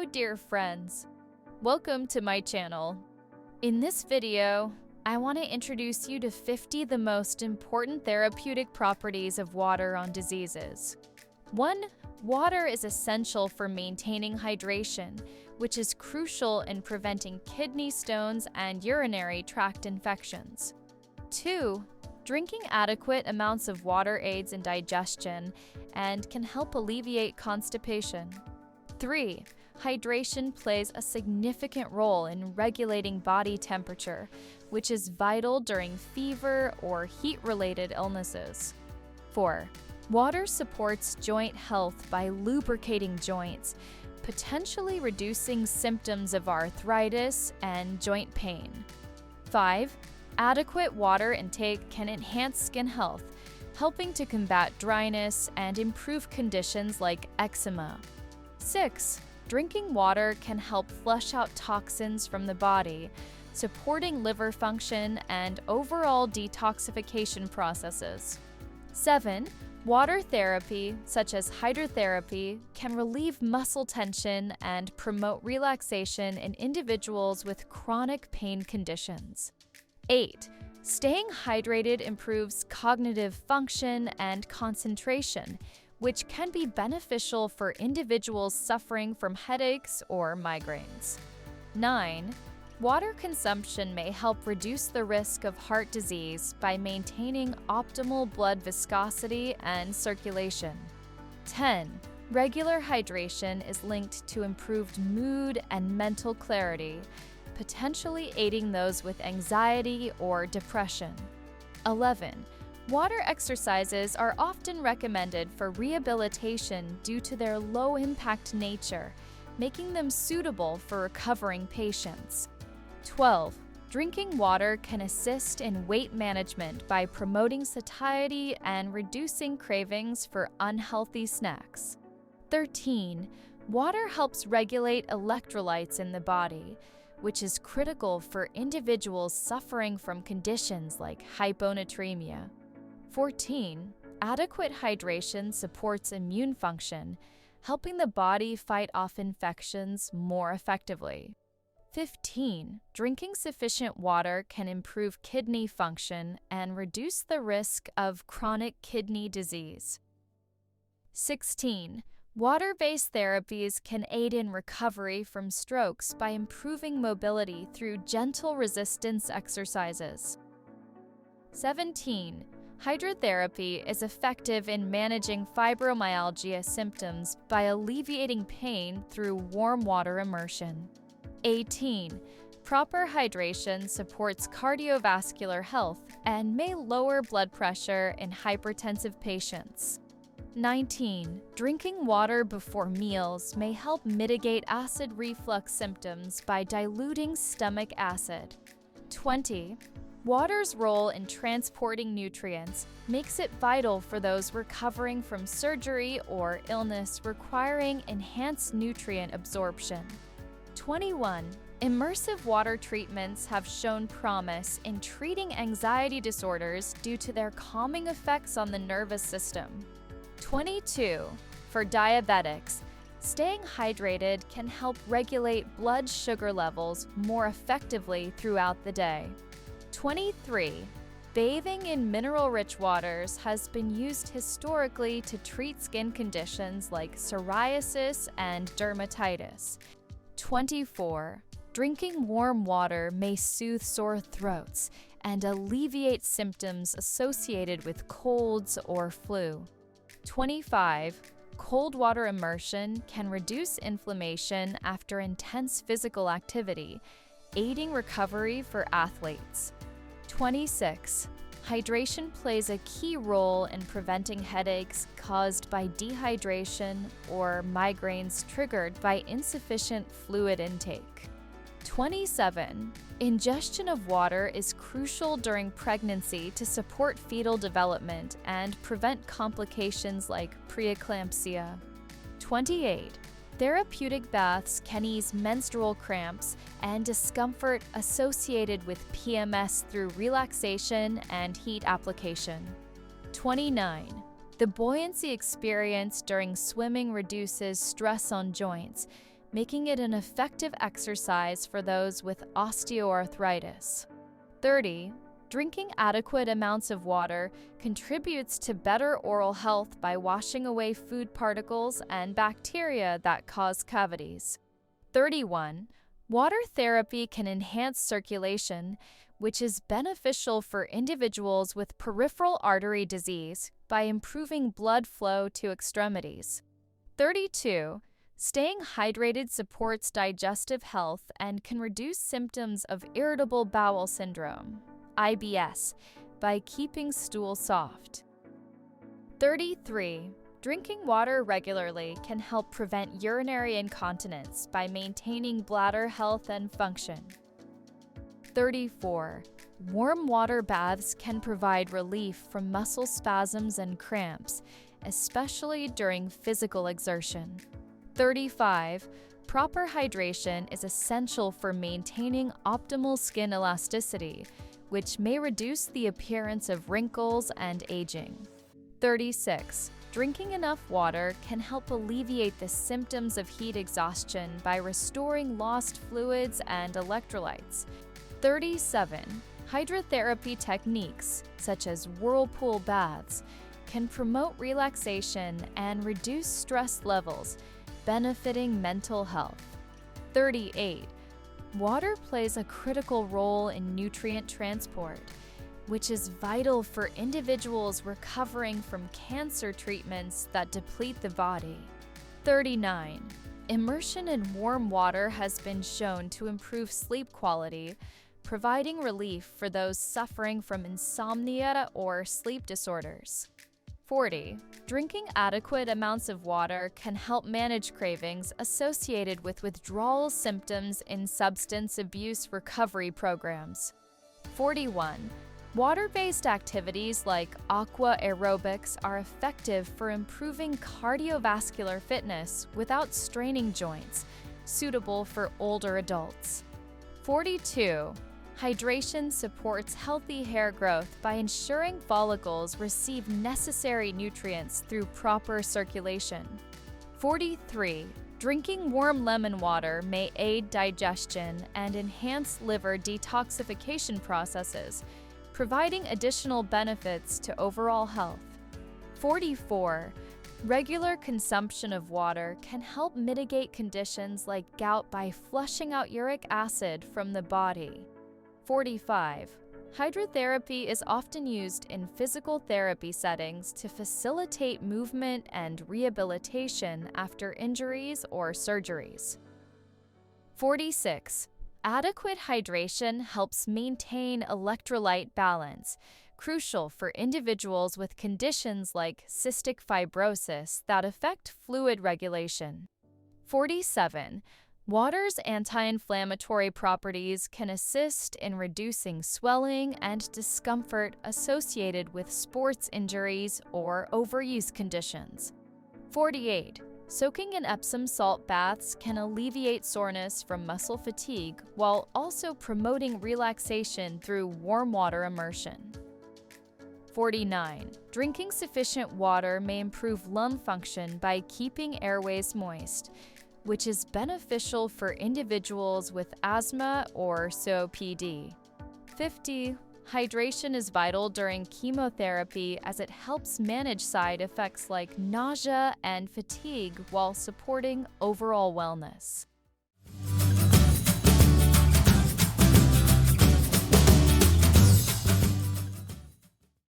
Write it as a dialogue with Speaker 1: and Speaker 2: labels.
Speaker 1: Hello dear friends, welcome to my channel. In this video, I want to introduce you to 50 the most important therapeutic properties of water on diseases. 1. Water is essential for maintaining hydration, which is crucial in preventing kidney stones and urinary tract infections. 2. Drinking adequate amounts of water aids in digestion and can help alleviate constipation. 3. Hydration plays a significant role in regulating body temperature, which is vital during fever or heat-related illnesses. 4. Water supports joint health by lubricating joints, potentially reducing symptoms of arthritis and joint pain. 5. Adequate water intake can enhance skin health, helping to combat dryness and improve conditions like eczema. 6. Drinking water can help flush out toxins from the body, supporting liver function and overall detoxification processes. 7. Water therapy, such as hydrotherapy, can relieve muscle tension and promote relaxation in individuals with chronic pain conditions. 8. Staying hydrated improves cognitive function and concentration, which can be beneficial for individuals suffering from headaches or migraines. 9. Water consumption may help reduce the risk of heart disease by maintaining optimal blood viscosity and circulation. 10. Regular hydration is linked to improved mood and mental clarity, potentially aiding those with anxiety or depression. 11. Water exercises are often recommended for rehabilitation due to their low-impact nature, making them suitable for recovering patients. 12. Drinking water can assist in weight management by promoting satiety and reducing cravings for unhealthy snacks. 13. Water helps regulate electrolytes in the body, which is critical for individuals suffering from conditions like hyponatremia. 14. Adequate hydration supports immune function, helping the body fight off infections more effectively. 15. Drinking sufficient water can improve kidney function and reduce the risk of chronic kidney disease. 16. Water-based therapies can aid in recovery from strokes by improving mobility through gentle resistance exercises. 17. Hydrotherapy is effective in managing fibromyalgia symptoms by alleviating pain through warm water immersion. 18. Proper hydration supports cardiovascular health and may lower blood pressure in hypertensive patients. 19. Drinking water before meals may help mitigate acid reflux symptoms by diluting stomach acid. 20. Water's role in transporting nutrients makes it vital for those recovering from surgery or illness requiring enhanced nutrient absorption. 21. Immersive water treatments have shown promise in treating anxiety disorders due to their calming effects on the nervous system. 22. For diabetics, staying hydrated can help regulate blood sugar levels more effectively throughout the day. 23. Bathing in mineral-rich waters has been used historically to treat skin conditions like psoriasis and dermatitis. 24. Drinking warm water may soothe sore throats and alleviate symptoms associated with colds or flu. 25. Cold water immersion can reduce inflammation after intense physical activity, aiding recovery for athletes. 26. Hydration plays a key role in preventing headaches caused by dehydration or migraines triggered by insufficient fluid intake. 27. Ingestion of water is crucial during pregnancy to support fetal development and prevent complications like preeclampsia. 28. Therapeutic baths can ease menstrual cramps and discomfort associated with PMS through relaxation and heat application. 29. The buoyancy experienced during swimming reduces stress on joints, making it an effective exercise for those with osteoarthritis. 30. Drinking adequate amounts of water contributes to better oral health by washing away food particles and bacteria that cause cavities. 31. Water therapy can enhance circulation, which is beneficial for individuals with peripheral artery disease by improving blood flow to extremities. 32. Staying hydrated supports digestive health and can reduce symptoms of irritable bowel syndrome, IBS, by keeping stool soft. 33. Drinking water regularly can help prevent urinary incontinence by maintaining bladder health and function. 34. Warm water baths can provide relief from muscle spasms and cramps, especially during physical exertion. 35. Proper hydration is essential for maintaining optimal skin elasticity, which may reduce the appearance of wrinkles and aging. 36. Drinking enough water can help alleviate the symptoms of heat exhaustion by restoring lost fluids and electrolytes. 37. Hydrotherapy techniques, such as whirlpool baths, can promote relaxation and reduce stress levels, benefiting mental health. 38. Water plays a critical role in nutrient transport, which is vital for individuals recovering from cancer treatments that deplete the body. 39. Immersion in warm water has been shown to improve sleep quality, providing relief for those suffering from insomnia or sleep disorders. 40. Drinking adequate amounts of water can help manage cravings associated with withdrawal symptoms in substance abuse recovery programs. 41. Water-based activities like aqua aerobics are effective for improving cardiovascular fitness without straining joints, suitable for older adults. 42. Hydration supports healthy hair growth by ensuring follicles receive necessary nutrients through proper circulation. 43. Drinking warm lemon water may aid digestion and enhance liver detoxification processes, providing additional benefits to overall health. 44. Regular consumption of water can help mitigate conditions like gout by flushing out uric acid from the body. 45. Hydrotherapy is often used in physical therapy settings to facilitate movement and rehabilitation after injuries or surgeries. 46. Adequate hydration helps maintain electrolyte balance, crucial for individuals with conditions like cystic fibrosis that affect fluid regulation. 47. Water's anti-inflammatory properties can assist in reducing swelling and discomfort associated with sports injuries or overuse conditions. 48. Soaking in Epsom salt baths can alleviate soreness from muscle fatigue while also promoting relaxation through warm water immersion. 49. Drinking sufficient water may improve lung function by keeping airways moist, which is beneficial for individuals with asthma or COPD. 50. Hydration is vital during chemotherapy as it helps manage side effects like nausea and fatigue while supporting overall wellness.